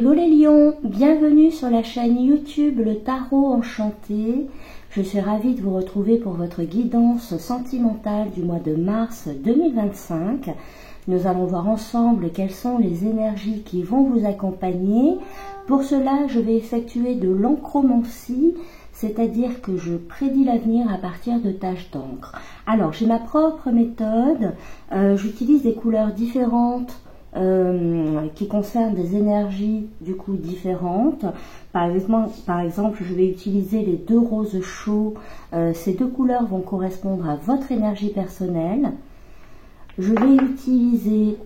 Hello les lions, bienvenue sur la chaîne YouTube Le Tarot Enchanté. Je suis ravie de vous retrouver pour votre guidance sentimentale du mois de mars 2025. Nous allons voir ensemble quelles sont les énergies qui vont vous accompagner. Pour cela, je vais effectuer de l'encromancie, c'est-à-dire que je prédis l'avenir à partir de taches d'encre. Alors, j'ai ma propre méthode, j'utilise des couleurs différentes qui concernent des énergies du coup différentes. Par exemple, je vais utiliser les deux roses chauds. Ces deux couleurs vont correspondre à votre énergie personnelle. Je vais utiliser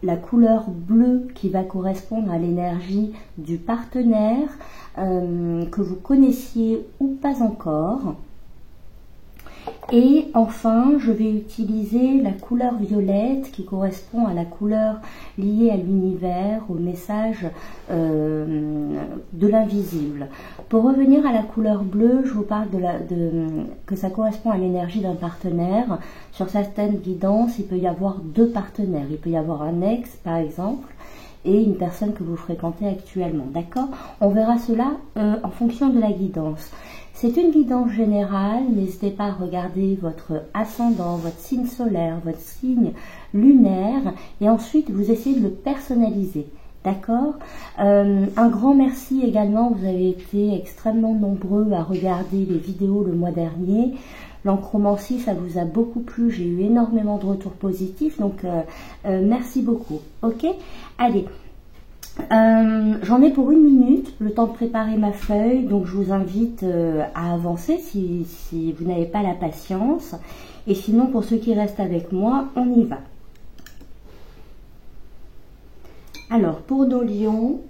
la couleur bleue qui va correspondre à l'énergie du partenaire que vous connaissiez ou pas encore. Et enfin, je vais utiliser la couleur violette qui correspond à la couleur liée à l'univers, au message de l'invisible. Pour revenir à la couleur bleue, je vous parle que ça correspond à l'énergie d'un partenaire. Sur certaines guidances, il peut y avoir deux partenaires. Il peut y avoir un ex, par exemple, et une personne que vous fréquentez actuellement. D'accord? On verra cela en fonction de la guidance. C'est une guidance générale, n'hésitez pas à regarder votre ascendant, votre signe solaire, votre signe lunaire, et ensuite vous essayez de le personnaliser. D'accord? Un grand merci également, vous avez été extrêmement nombreux à regarder les vidéos le mois dernier. L'encromancie, ça vous a beaucoup plu, j'ai eu énormément de retours positifs, donc merci beaucoup. Ok? Allez. J'en ai pour 1 minute, le temps de préparer ma feuille, donc je vous invite à avancer si vous n'avez pas la patience. Et sinon, pour ceux qui restent avec moi, on y va. Alors, pour nos lions,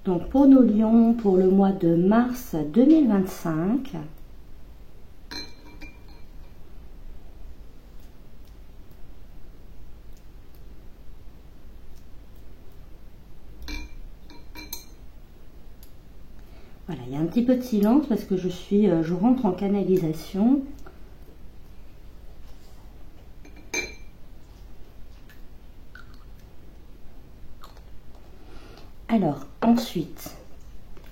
donc pour nos lions, pour le mois de mars 2025, voilà, il y a un petit peu de silence parce que je rentre en canalisation. Alors, ensuite,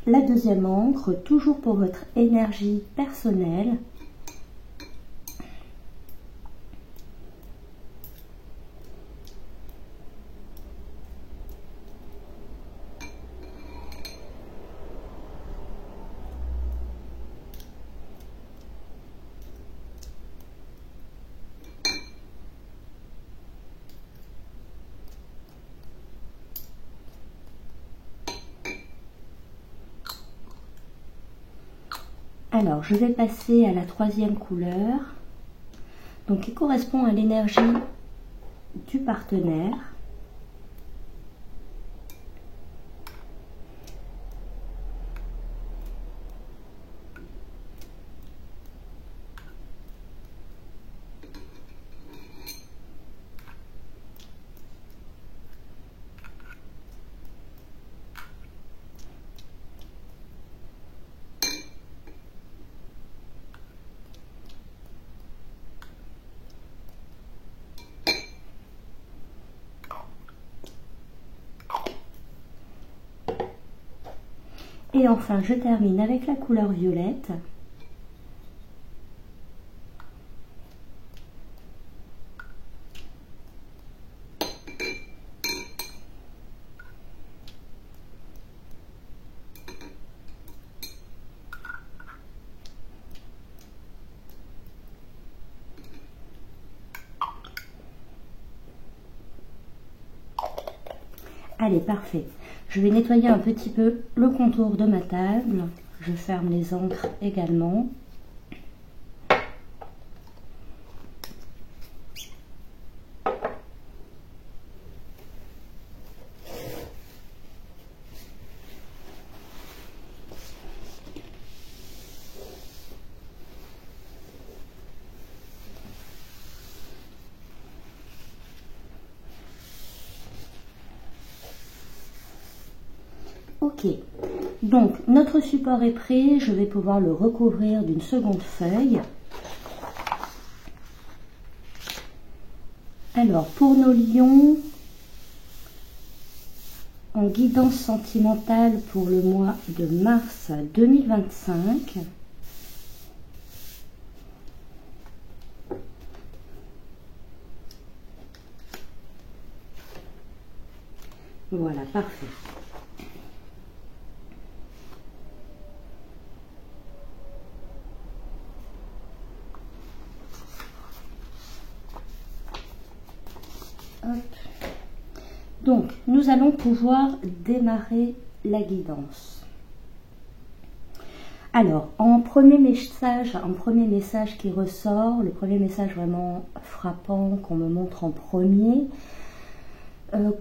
la deuxième encre, toujours pour votre énergie personnelle. Alors, je vais passer à la troisième couleur, donc qui correspond à l'énergie du partenaire. Et enfin, je termine avec la couleur violette. Allez, parfait. Je vais nettoyer un petit peu le contour de ma table. Je ferme les encres également. Ok, donc notre support est prêt, je vais pouvoir le recouvrir d'une seconde feuille. Alors, pour nos lions, en guidance sentimentale pour le mois de mars 2025. Voilà, parfait. Hop. Donc, nous allons pouvoir démarrer la guidance. Alors, en premier message qui ressort, le premier message vraiment frappant qu'on me montre en premier,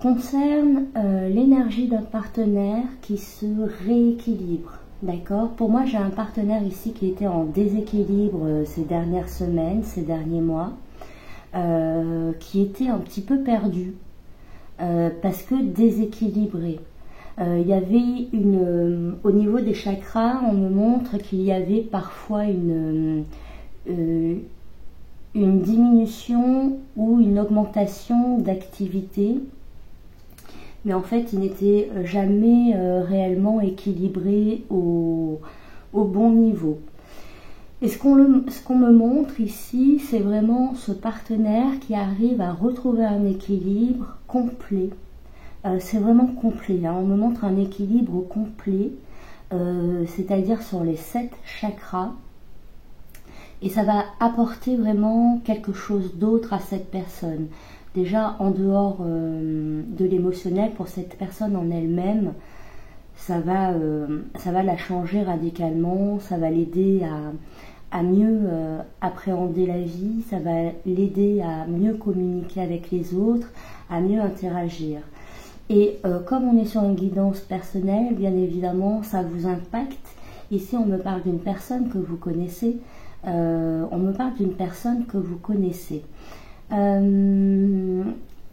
concerne l'énergie d'un partenaire qui se rééquilibre. D'accord? Pour moi, j'ai un partenaire ici qui était en déséquilibre ces dernières semaines, ces derniers mois, qui était un petit peu perdu. Parce que déséquilibré. Il y avait au niveau des chakras, on me montre qu'il y avait parfois une diminution ou une augmentation d'activité, mais en fait, il n'était jamais réellement équilibré au bon niveau. Et ce qu'on me montre ici, c'est vraiment ce partenaire qui arrive à retrouver un équilibre complet. C'est vraiment complet. Hein. On me montre un équilibre complet, c'est-à-dire sur les 7 chakras. Et ça va apporter vraiment quelque chose d'autre à cette personne. Déjà, en dehors de l'émotionnel, pour cette personne en elle-même, ça va la changer radicalement, ça va l'aider à mieux appréhender la vie, ça va l'aider à mieux communiquer avec les autres, à mieux interagir. Et comme on est sur une guidance personnelle, bien évidemment, ça vous impacte. Ici, on me parle d'une personne que vous connaissez.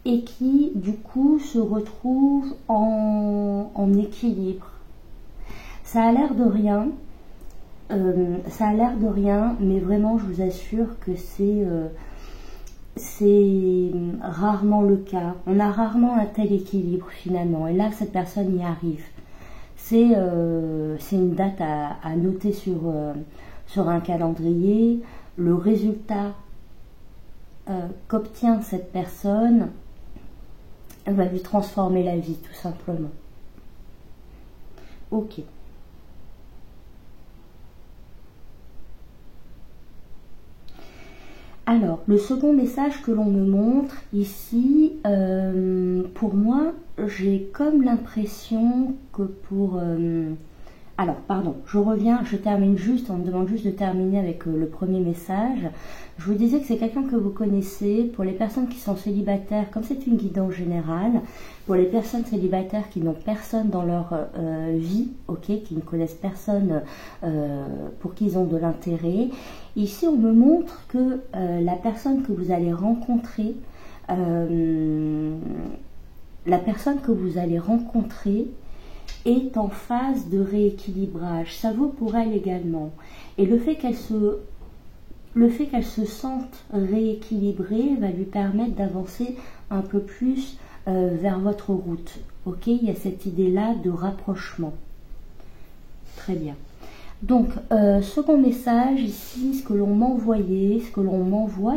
Et qui, du coup, se retrouve en équilibre. Ça a l'air de rien. Mais vraiment, je vous assure que c'est rarement le cas. On a rarement un tel équilibre finalement. Et là, cette personne y arrive. C'est une date à noter sur un calendrier. Le résultat qu'obtient cette personne va lui transformer la vie, tout simplement. Ok. Alors, le second message que l'on me montre ici, pour moi, j'ai comme l'impression que pour... alors, pardon, je termine juste, on me demande juste de terminer avec le premier message. Je vous disais que c'est quelqu'un que vous connaissez. Pour les personnes qui sont célibataires, comme c'est une guidance générale, pour les personnes célibataires qui n'ont personne dans leur vie, ok, qui ne connaissent personne pour qui ils ont de l'intérêt, ici on me montre que la personne que vous allez rencontrer, est en phase de rééquilibrage. Ça vaut pour elle également. Et le fait qu'elle se sente rééquilibrée va lui permettre d'avancer un peu plus vers votre route. Ok, il y a cette idée-là de rapprochement. Très bien. Donc, second message ici, ce que l'on m'envoie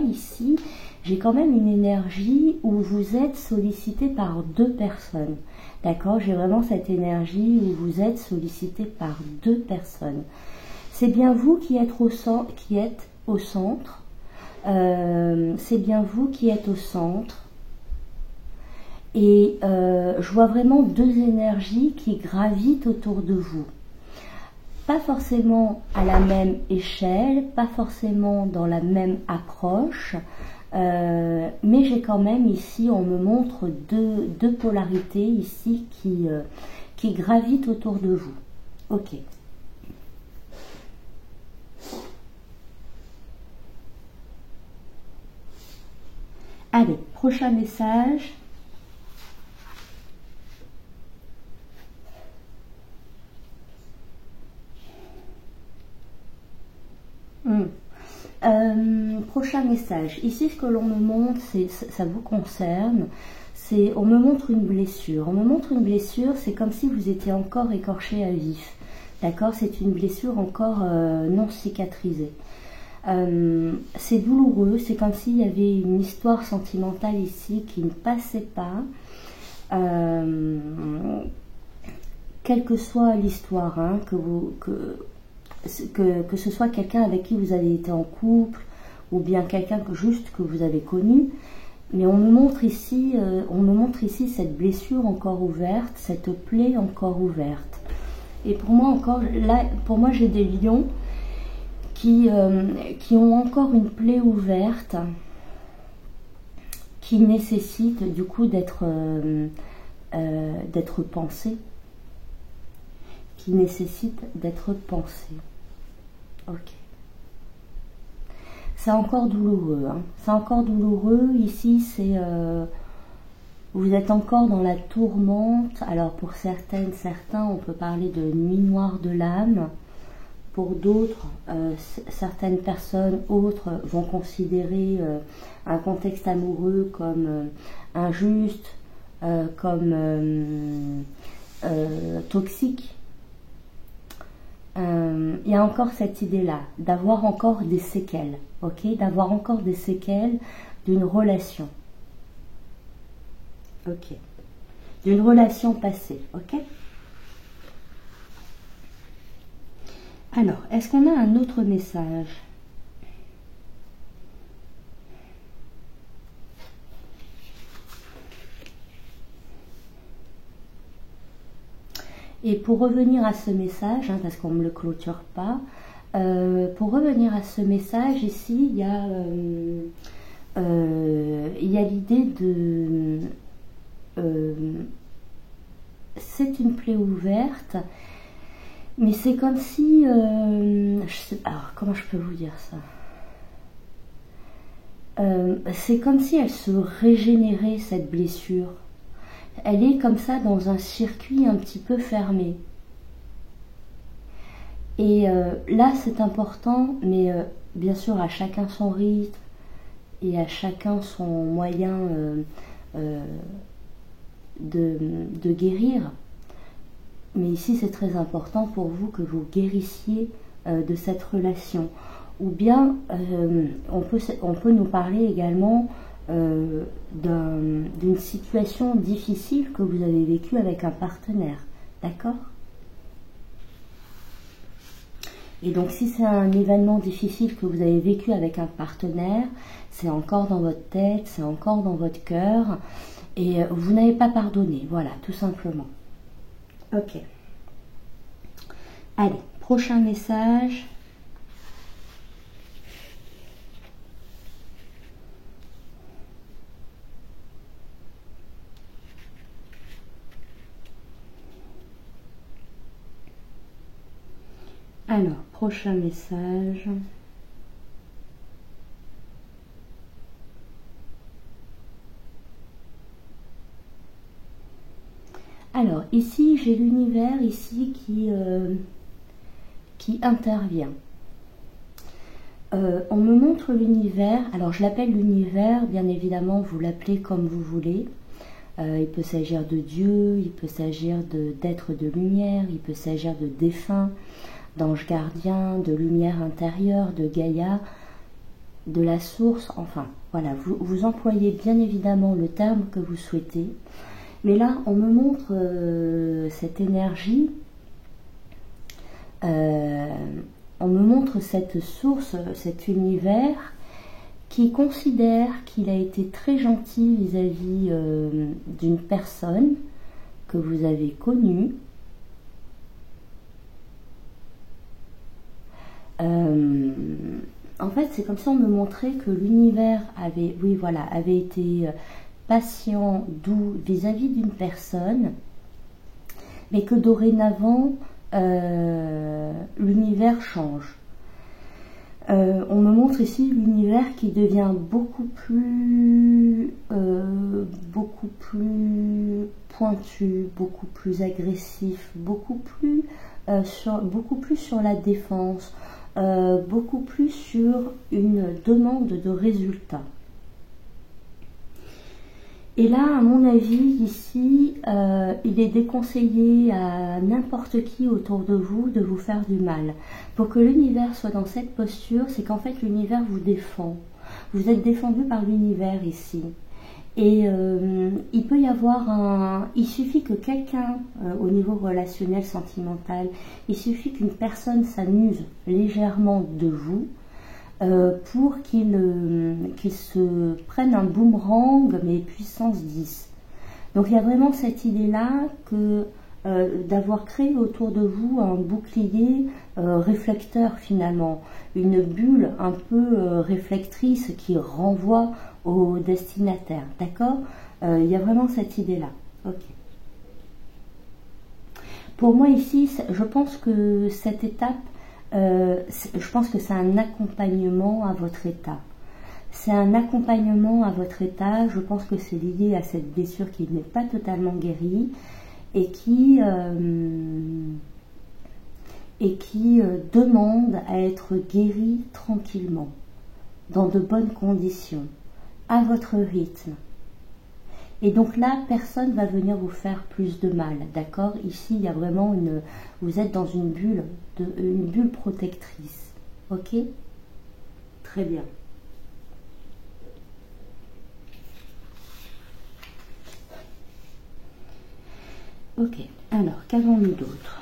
ici, j'ai quand même une énergie où vous êtes sollicité par 2 personnes. D'accord? J'ai vraiment cette énergie où vous êtes sollicité par 2 personnes. C'est bien vous qui êtes au centre. C'est bien vous qui êtes au centre. Et je vois vraiment 2 énergies qui gravitent autour de vous. Pas forcément à la même échelle, pas forcément dans la même approche, mais j'ai quand même ici, on me montre deux polarités ici qui gravitent autour de vous. Ok. Allez, prochain message. prochain message. Ici, ce que l'on me montre, ça vous concerne. On me montre une blessure. On me montre une blessure, c'est comme si vous étiez encore écorché à vif. D'accord? C'est une blessure encore non cicatrisée. C'est douloureux, c'est comme s'il y avait une histoire sentimentale ici qui ne passait pas. Quelle que soit l'histoire, hein, que ce soit quelqu'un avec qui vous avez été en couple, ou bien quelqu'un juste que vous avez connu, mais on me montre ici cette blessure encore ouverte, cette plaie encore ouverte. Et pour moi j'ai des lions qui ont encore une plaie ouverte, qui nécessite du coup d'être pensée, Ok. C'est encore douloureux, hein. C'est encore douloureux. Ici, vous êtes encore dans la tourmente. Alors pour certains, on peut parler de nuit noire de l'âme. Pour d'autres, certaines personnes autres vont considérer un contexte amoureux comme injuste, comme toxique. Il y a encore cette idée-là, d'avoir encore des séquelles, ok, d'avoir encore des séquelles d'une relation, ok, d'une relation passée, ok. Alors, est-ce qu'on a un autre message? Et pour revenir à ce message, hein, parce qu'on ne me le clôture pas, pour revenir à ce message, ici, il y a l'idée de... c'est une plaie ouverte, mais c'est comme si... alors, comment je peux vous dire ça? C'est comme si elle se régénérait, cette blessure. Elle est comme ça dans un circuit un petit peu fermé. Et là, c'est important, mais bien sûr, à chacun son rythme et à chacun son moyen de guérir. Mais ici, c'est très important pour vous que vous guérissiez de cette relation. Ou bien, on peut nous parler également d'une situation difficile que vous avez vécue avec un partenaire, d'accord? Et donc si c'est un événement difficile que vous avez vécu avec un partenaire, c'est encore dans votre tête, c'est encore dans votre cœur, et vous n'avez pas pardonné, voilà, tout simplement. Ok. Allez, prochain message. Alors, prochain message. Alors, ici, j'ai l'univers ici qui intervient. On me montre l'univers. Alors, je l'appelle l'univers, bien évidemment, vous l'appelez comme vous voulez. Il peut s'agir de Dieu, il peut s'agir d'êtres de lumière, il peut s'agir de défunts, d'anges gardiens, de lumière intérieure, de Gaïa, de la source, enfin, voilà, vous employez bien évidemment le terme que vous souhaitez. Mais là, on me montre cette énergie, on me montre cette source, cet univers qui considère qu'il a été très gentil vis-à-vis d'une personne que vous avez connue. En fait, c'est comme si on me montrait que l'univers avait, oui, voilà, avait été patient, doux vis-à-vis d'une personne, mais que dorénavant, l'univers change. On me montre ici l'univers qui devient beaucoup plus pointu, beaucoup plus agressif, beaucoup plus sur la défense, beaucoup plus sur une demande de résultat. Et là, à mon avis, ici, il est déconseillé à n'importe qui autour de vous faire du mal. Pour que l'univers soit dans cette posture, c'est qu'en fait, l'univers vous défend. Vous êtes défendu par l'univers ici. Et il peut y avoir il suffit que quelqu'un, au niveau relationnel, sentimental, il suffit qu'une personne s'amuse légèrement de vous, pour qu'il se prenne un boomerang, mais puissance 10. Donc il y a vraiment cette idée-là que d'avoir créé autour de vous un bouclier réflecteur finalement, une bulle un peu réflectrice qui renvoie au destinataire, d'accord? Il y a vraiment cette idée-là. Ok. Pour moi ici, je pense que cette étape, je pense que c'est un accompagnement à votre état. C'est un accompagnement à votre état. Je pense que c'est lié à cette blessure qui n'est pas totalement guérie et qui demande à être guérie tranquillement, dans de bonnes conditions, à votre rythme. Et donc là, personne ne va venir vous faire plus de mal, d'accord? Ici, il y a vraiment vous êtes dans une bulle protectrice, ok? Très bien. Ok, alors, qu'avons-nous d'autre?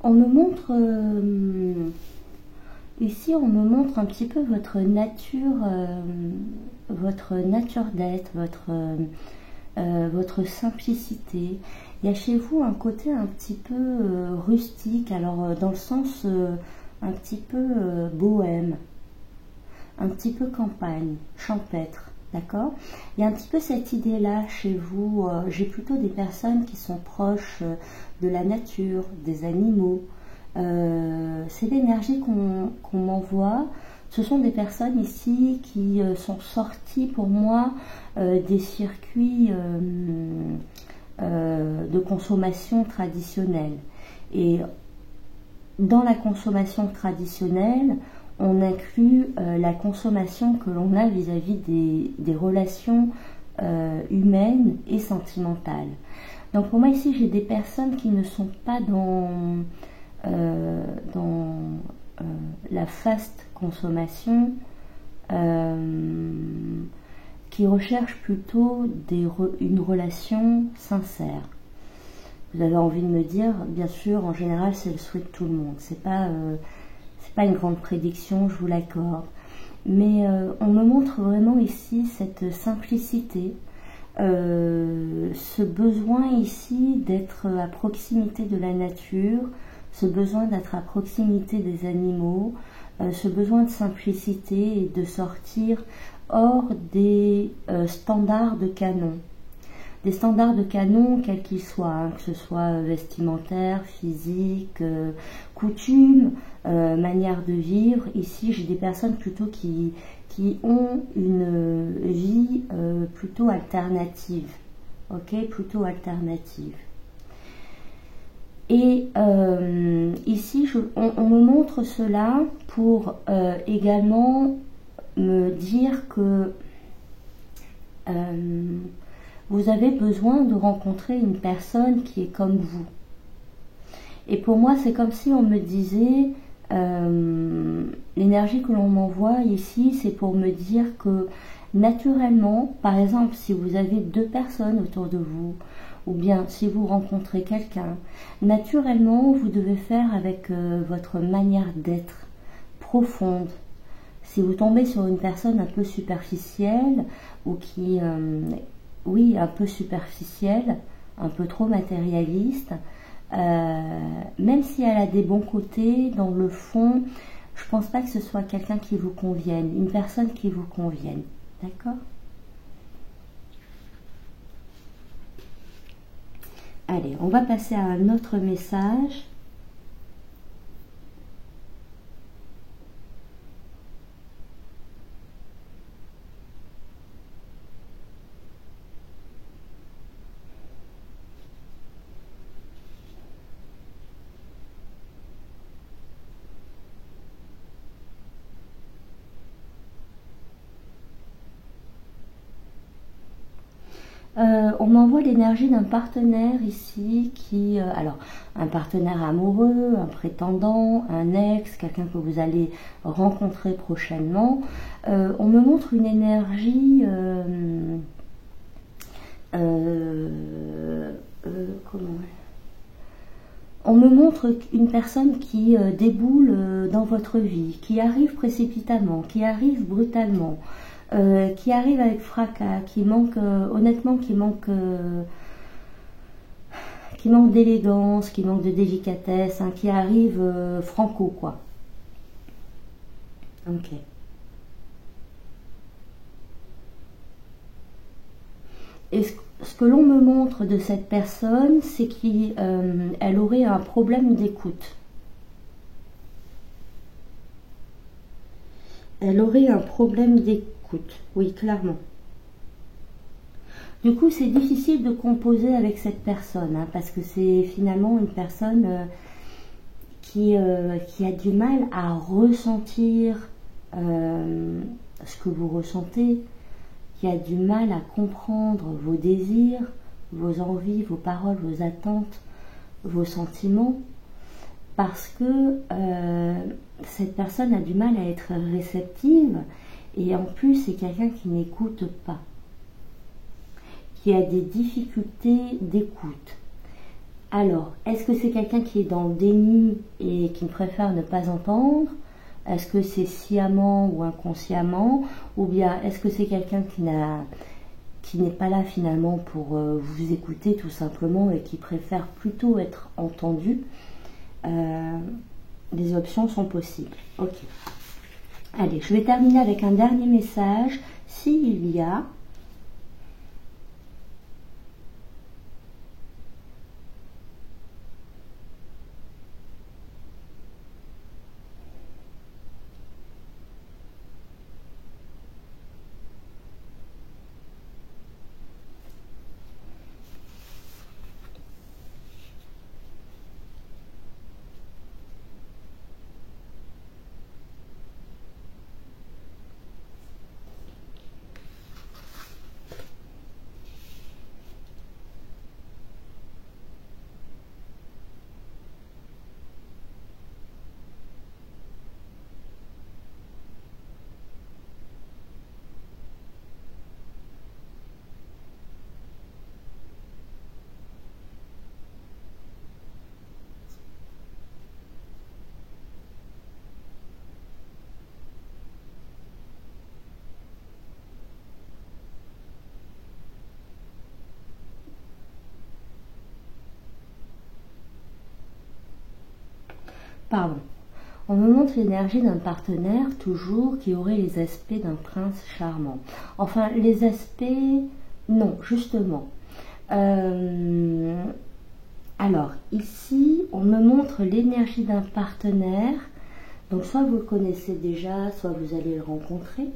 On me montre, ici on me montre un petit peu votre nature d'être, votre simplicité. Il y a chez vous un côté un petit peu rustique, alors dans le sens un petit peu bohème, un petit peu campagne, champêtre. D'accord? Il y a un petit peu cette idée-là chez vous. J'ai plutôt des personnes qui sont proches de la nature, des animaux. C'est l'énergie qu'on m'envoie. Ce sont des personnes ici qui sont sorties pour moi des circuits de consommation traditionnelle. Et dans la consommation traditionnelle, on inclut la consommation que l'on a vis-à-vis des relations humaines et sentimentales. Donc pour moi ici, j'ai des personnes qui ne sont pas dans la fast consommation, qui recherchent plutôt une relation sincère. Vous avez envie de me dire, bien sûr, en général, c'est le souhait de tout le monde. C'est pas une grande prédiction, je vous l'accorde. Mais on me montre vraiment ici cette simplicité, ce besoin ici d'être à proximité de la nature, ce besoin d'être à proximité des animaux, ce besoin de simplicité et de sortir hors des standards de canon. Des standards de canon, quels qu'ils soient, hein, que ce soit vestimentaire, physique, coutume, manière de vivre. Ici, j'ai des personnes plutôt qui ont une vie plutôt alternative. Ok, plutôt alternative. Et ici, on me montre cela pour également me dire que vous avez besoin de rencontrer une personne qui est comme vous. Et pour moi, c'est comme si on me disait, l'énergie que l'on m'envoie ici, c'est pour me dire que naturellement, par exemple, si vous avez deux personnes autour de vous, ou bien si vous rencontrez quelqu'un, naturellement, vous devez faire avec votre manière d'être profonde. Si vous tombez sur une personne un peu superficielle, ou qui... oui, un peu superficielle, un peu trop matérialiste, même si elle a des bons côtés, dans le fond, Je pense pas que ce soit quelqu'un qui vous convienne, une personne qui vous convienne. D'accord? Allez, on va passer à un autre message. On m'envoie l'énergie d'un partenaire ici qui, alors un partenaire amoureux, un prétendant, un ex, quelqu'un que vous allez rencontrer prochainement. On me montre une énergie, comment on me montre une personne qui déboule dans votre vie, qui arrive précipitamment, qui arrive brutalement. Qui arrive avec fracas, qui manque, honnêtement, qui manque d'élégance, qui manque de délicatesse, hein, qui arrive franco, quoi. Ok. Et ce que l'on me montre de cette personne, c'est qu'elle aurait un problème d'écoute. Elle aurait un problème d'écoute. Oui, clairement. Du coup, c'est difficile de composer avec cette personne, hein, parce que c'est finalement une personne qui a du mal à ressentir ce que vous ressentez, qui a du mal à comprendre vos désirs, vos envies, vos paroles, vos attentes, vos sentiments, parce que cette personne a du mal à être réceptive. Et en plus, c'est quelqu'un qui n'écoute pas, qui a des difficultés d'écoute. Alors, est-ce que c'est quelqu'un qui est dans le déni et qui préfère ne pas entendre? Est-ce que c'est sciemment ou inconsciemment? Ou bien est-ce que c'est quelqu'un qui n'est pas là finalement pour vous écouter tout simplement et qui préfère plutôt être entendu? Les options sont possibles. Ok. Allez, je vais terminer avec un dernier message, s'il y a. Pardon. On me montre l'énergie d'un partenaire, toujours, qui aurait les aspects d'un prince charmant. Enfin, les aspects... Non, justement. Alors, ici, on me montre l'énergie d'un partenaire. Donc, soit vous le connaissez déjà, soit vous allez le rencontrer.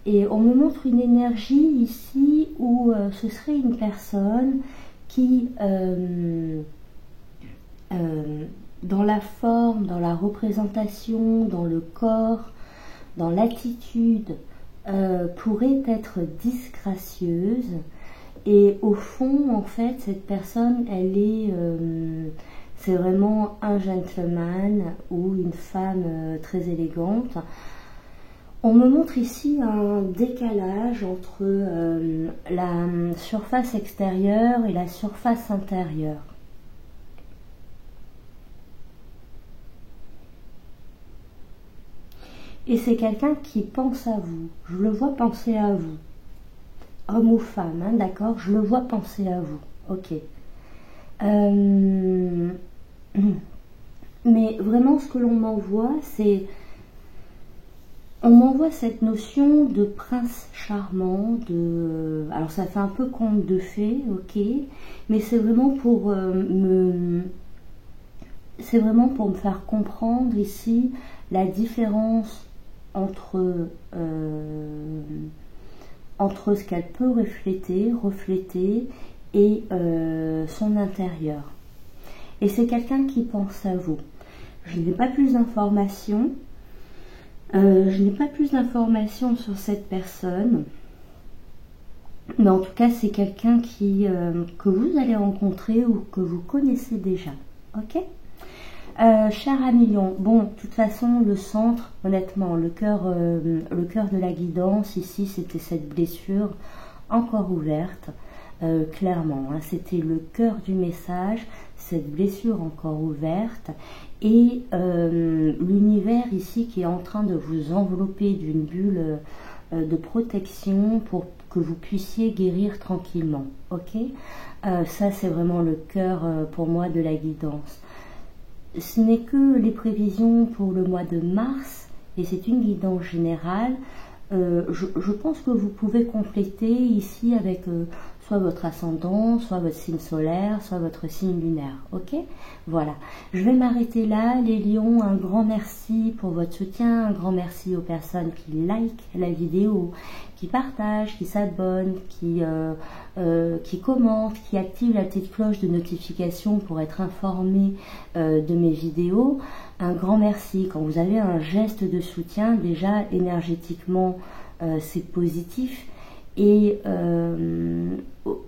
Et on me montre une énergie ici où ce serait une personne qui... dans la forme, dans la représentation, dans le corps, dans l'attitude, pourrait être disgracieuse. Et au fond, en fait, cette personne, elle est... c'est vraiment un gentleman ou une femme très élégante. On me montre ici un décalage entre la surface extérieure et la surface intérieure. Et c'est quelqu'un qui pense à vous. Je le vois penser à vous. Homme ou femme, hein, d'accord? Je le vois penser à vous. Ok. Mais vraiment, ce que l'on m'envoie, c'est On m'envoie cette notion de prince charmant, alors ça fait un peu conte de fées, ok, mais c'est vraiment pour c'est vraiment pour me faire comprendre ici la différence entre ce qu'elle peut refléter et son intérieur. Et c'est quelqu'un qui pense à vous. Je n'ai pas plus d'informations. Sur cette personne. Mais en tout cas, c'est quelqu'un que vous allez rencontrer ou que vous connaissez déjà. Ok ? Cher Amilion, bon, de toute façon, le centre, honnêtement, le cœur de la guidance, ici, c'était cette blessure encore ouverte, clairement. Hein, c'était le cœur du message, cette blessure encore ouverte, et l'univers ici qui est en train de vous envelopper d'une bulle de protection pour que vous puissiez guérir tranquillement. Ok, ça, c'est vraiment le cœur pour moi de la guidance. Ce n'est que les prévisions pour le mois de mars, et c'est une guidance générale. Je pense que vous pouvez compléter ici avec soit votre ascendant, soit votre signe solaire, soit votre signe lunaire. Ok? Voilà. Je vais m'arrêter là. Les lions, un grand merci pour votre soutien. Un grand merci aux personnes qui like la vidéo, qui partagent, qui s'abonnent, qui commentent, qui activent la petite cloche de notification pour être informés de mes vidéos. Un grand merci. Quand vous avez un geste de soutien, déjà énergétiquement, c'est positif. Et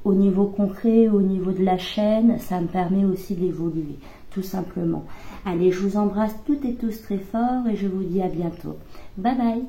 au niveau concret, au niveau de la chaîne, ça me permet aussi d'évoluer, tout simplement. Allez, je vous embrasse toutes et tous très fort et je vous dis à bientôt. Bye bye!